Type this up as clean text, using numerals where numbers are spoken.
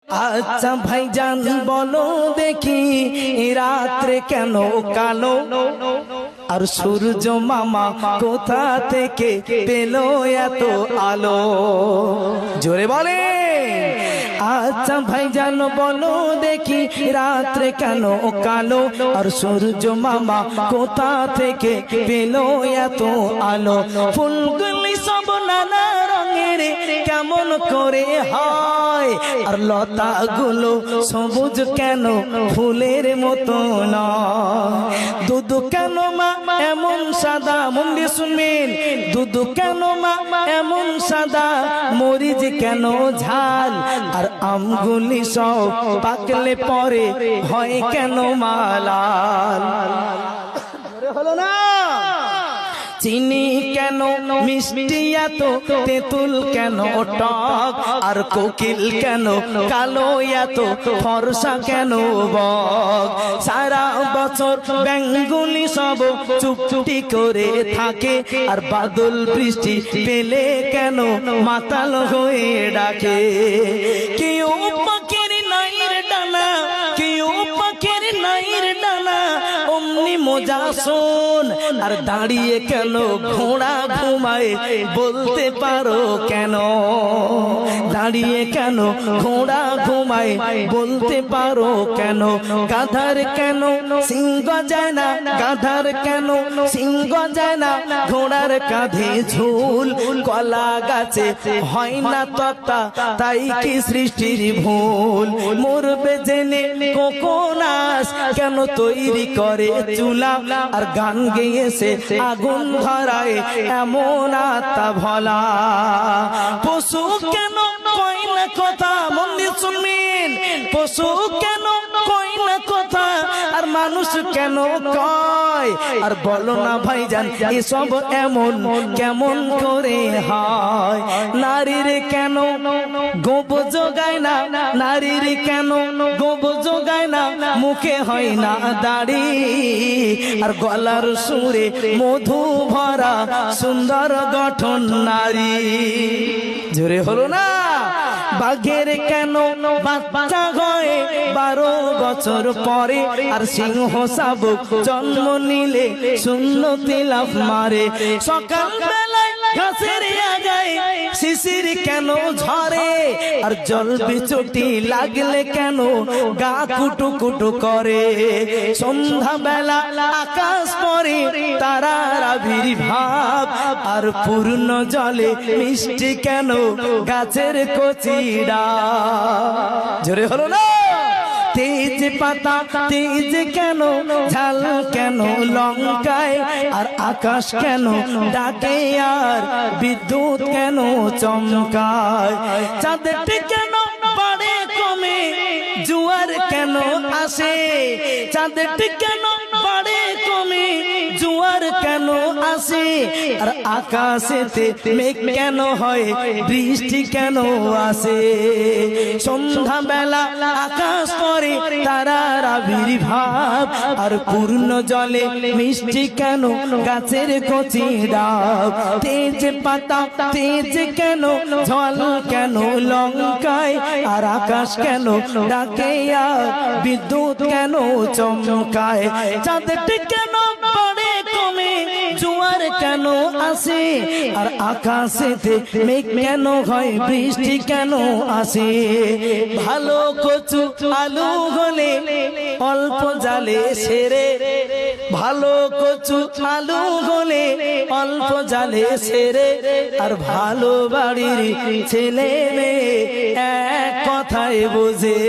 আচ্ছা ভাইজান বলো দেখি রাত্রে কেন কালো, আর সূর্য মামা কোথা থেকে পেলো এত আলো? জোরে বলে। আচ্ছা ভাইজান বলো দেখি রাত্রে কেন কালো, আর সূর্য মামা কোথা থেকে পেলো এত আলো? ফুলগুলি সব নানা রঙের কেমন করে হয়, আর লতাগুলো সবুজ কেন ফুলের মতো নয়? দুধ কেন মা এমন সাদা, মন দিয়ে শুনবেন, দুধ কেন মা এমন সাদা, মরিচ কেন ঝাল, আর আমগুলি সব পাকলে পরে হয় কেন মালাল? হলো না? চিনি কেন মিষ্টি এত, তেঁতুল কেন টক, আর কোকিল কেন কালো এত, ফর্সা কেন বক? সারা বছর বেঙ্গুলি সব চুপটি করে থাকে, আর বাদল বৃষ্টি পেলে কেন মাতাল হয়ে ডাকে? কেউ পাখির নাইর ডানা, কেউ পাখির নাইর ডানা, অমনি মজা শোন, আর দাঁড়িয়ে কেন ঘোড়া ঘুমায় বলতে পারো কেন? দাঁড়িয়ে কেন ঘোড়া ঘুমায় বলতে পারো কেন? গাধার কেন সিংহ যায় না, গাধার কেন সিংহ যায় না, ঘোড়ার কাঁধে ঝুল, কলা গাছে হয় না তক্তা, তাই কি সৃষ্টির ভুল? মরবে জেনে কোকোনাস কেন তৈরি করে চুলা, আর গান গেয়েছে আগুন ধরায় এমন আত্মা ভোলা? পশু কেন কয় না কথা, মন দিয়ে শুনবেন, পশু কেন কয় না কথা, আর মানুষ কেন কয়? আর বলো না ভাইজান এসব এমন কেমন করে হয়? নারীর কেন গোপ জোগায় না, নারীর কেন গোপ জোগায় না, মুখে হয় না দাড়ি, আর গলার সুরে মধু ভরা সুন্দর গঠন নারী? জোরে হলো না? বাঘের কেন বাচ্চা হয় 12 বছর পরে, আর সিংহ শাবক জন্ম নিলে সুন্নতি লাফ মারে? সকাল বেলায় ঘাসের আগায় শিশির কেন ঝরে, আর জল বিচুটি লাগলে কেন গা কুটু কুটু করে? সন্ধ্যা বেলা আকাশ পরে তারার আবির্ভাব, আর পূর্ণ জলে মিষ্টি কেন গাছের কচিড়া? জোরে হলো না? তেজ পাতা তেজ কেন, ঝাল কেন লঙ্কায়, আর আকাশ কেন ডাকে, আর বিদ্যুৎ কেন চমকায়? চাঁদটি কেন বাড়ে কমে, জোয়ার কেন আসে? চাঁদটি কেন বাড়ে কমে, জোয়ার কেন আসে? আর আকাশেতে মেঘ কেন হয়, বৃষ্টি কেন আসে? সন্ধ্যা বেলা আকাশ পরে তারার আবির্ভাব, আর পূর্ণ জলে মিষ্টি কেন গাছের কচি ডাব? তেজ পাতা তেজ কেন, ঝল কেন লঙ্কায়, আর আকাশ কেন ডাকে, আর বিদ্যুৎ কেন চমকায়? চাঁদটি কেন পড়ে কমে, জোয়ার কেন আসে? আর আকাশেতে মেঘ কেন হয়, বৃষ্টি কেন আসে? ভালো কচু আলু হলে অল্প জালে সেরে, ভালো কচু আলু হলে অল্প জালে সেরে, আর ভালো বাড়ির ছেলে মেয়ে এক কথায় বোঝে।